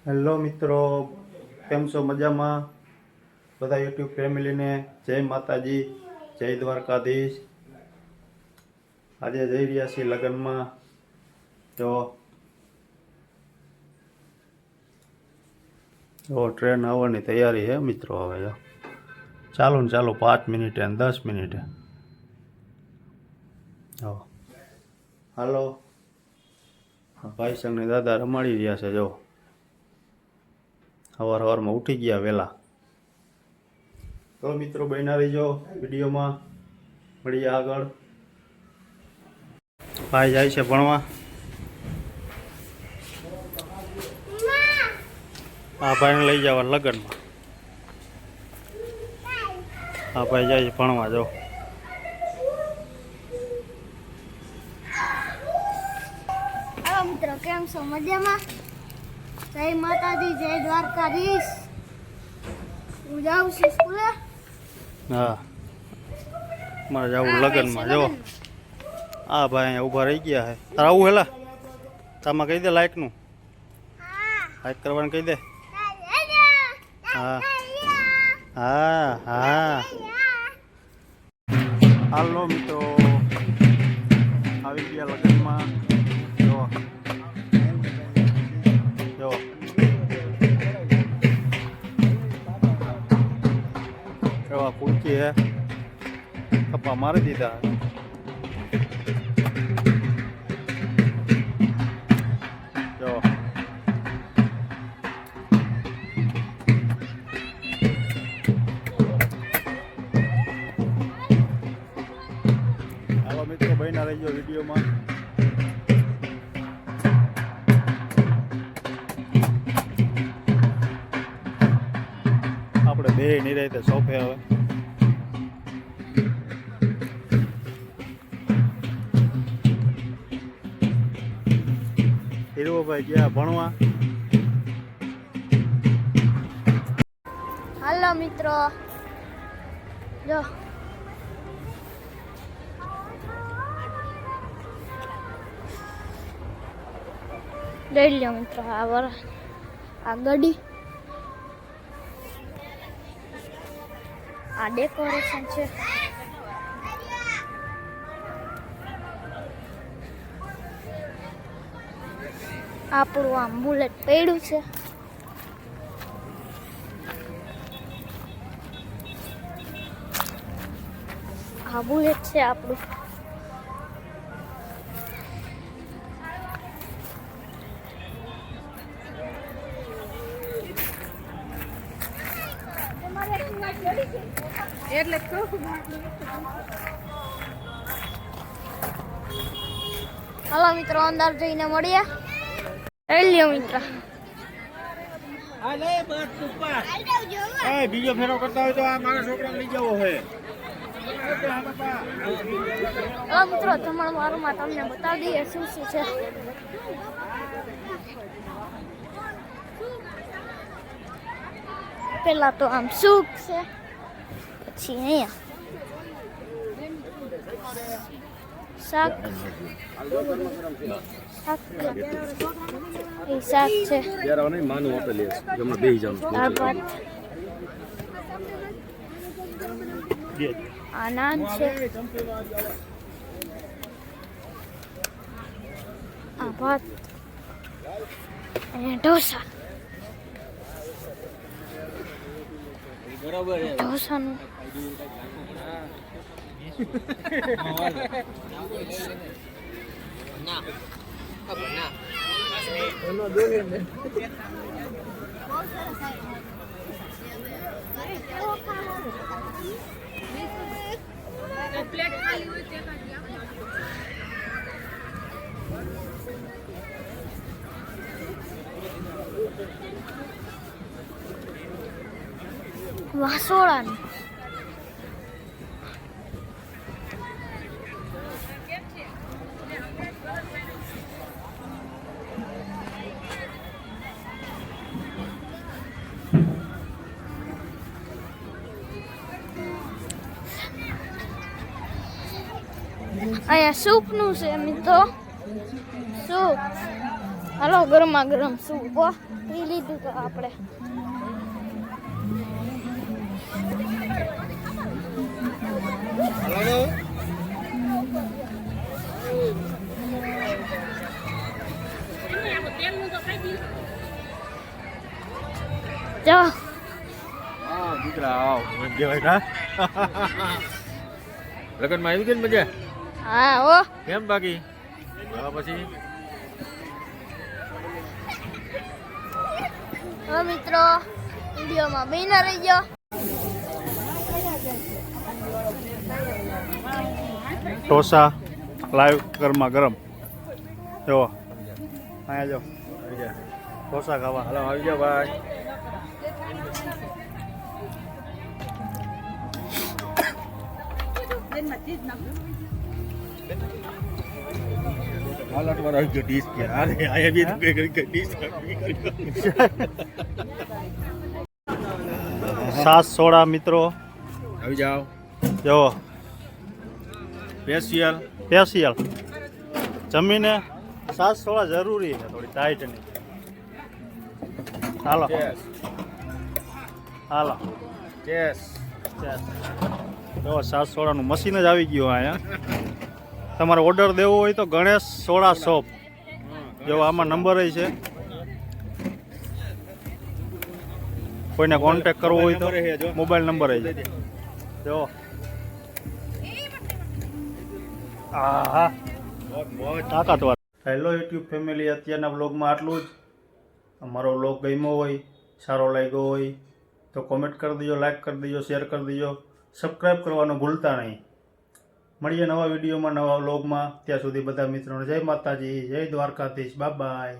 Hello મિત્રો, કેમ છો? મજામાં? બધા યુટ્યુબ ફેમિલીને જય માતાજી, જય દ્વારકાધીશ. આજે જઈ રહ્યા છીએ લગ્નમાં. જો ટ્રેન આવવાની તૈયારી છે મિત્રો. હવે જો ચાલો ને ચાલો, 5 મિનિટે અને 10 મિનિટે. હાલો, ભાઈ સંગને દાદા રમાડી રહ્યા છે. જો સવારમાં ઉઠી ગયા વહેલા. તો મિત્રો બન્યા રહીજો વિડીયોમાં, મળીએ આગળ. ભાઈ જાય છે ભણવા. આ ભાઈને લઈ જવા લગ્નમાં. આ ભાઈ જાય છે ભણવા. જો હેલો મિત્રો, કેમ છો? મજામાં? જય માતાજી, જય દ્વારકાધીશ. હું જાઉં છું સ્કૂલે. હા, મારે જવું લગ્નમાં. જો આ ભાઈ અહીંયા ઊભા રહી ગયા છે. તારે આવું હેલા? તામાં કહી દે લાઇકનું, લાઇક કરવાનું કહી દે. હા હા હા. હાલો મિત્રો, આવી ગયા લગ્નમાં. જો જો એવા કુલકી હે, કપા મારી દીધા. જો હાલો મિત્રો, બન્યા રહીજો વિડીયોમાં. આપણે બે નિરાંતે સોફે. હવે હીરોભાઈ ગયા ભણવા. હાલો મિત્રો, જો લઈ લો મિત્રો. આ ગાડી, આ ડેકોરેશન છે. આપણું આમ બુલેટ પડ્યું છે. આ બુલેટ છે આપણું. એટલે હાલો મિત્રો, અંદર જઈને મળીએ. લઈ લ્યો મિત્રો. બીજો ફેરો કરતા હોય તો આ મારા છોકરાને લઈ જવો હોય. હાલો મિત્રો, તમારા વારમાં તમને બતાવી દઈએ શું શું છે. પેલા તો આમ સૂપ છે, પછી અહીંયા શાક એ શાક છે. દાળ ભાત, આ નાન છે, આ ભાત અને ઢોસા. ઢોસાનું વાસોળાનું અહીંયા સૂપનું છે મિત્રો. સૂપ, હાલો ગરમા ગરમ સૂપ. પી લીધું તો આપણે જો દીકરા આવ કહેવાય કા લગનમાં આવી ગઈ ને મજા હા ઓ કેમ બાકી હવે પછી હવે મિત્રો વિડીયોમાં બન્યા રહી ગયો ઢોસા લાઈવ ગરમા ગરમ જો અહીંયા જો આવી જા ઢોસા ખાવા હાલો આવી જા ભાઈ હાલત વાર આવી ગયો ડીશ કે અરે આયા બી તો કઈ ડીશ સાસ સોડા મિત્રો આવી જાઓ જો સ્પેશિયલ સ્પેશિયલ જમીને સાસ સોડા જરૂરી છે થોડી ટાઈટની હાલો ચેસ હાલો ચેસ જો સાસ સોડાનું મશીન જ આવી ગયું અહીંયા તમારે ઓર્ડર દેવો હોય તો ગણેશ સોડા શોપ જો આમાં નંબર છે કોઈને કોન્ટેક કરવો હોય તો મોબાઈલ નંબર છે જો આહા તાકાતવાર. હેલો યુટ્યુબ ફેમિલી, અત્યારના બ્લોગમાં આટલું જ. અમારો બ્લોગ ગમ્યો હોય, સારો લાગ્યો હોય તો કોમેન્ટ કરી દેજો, લાઈક કરી દેજો, શેર કરી દેજો, સબસ્ક્રાઈબ કરવાનું ભૂલતા નહીં. મળીએ નવા વિડીયોમાં, નવા બ્લોગમાં. ત્યાં સુધી બધા મિત્રોને જય માતાજી, જય દ્વારકાધીશ, બાય બાય.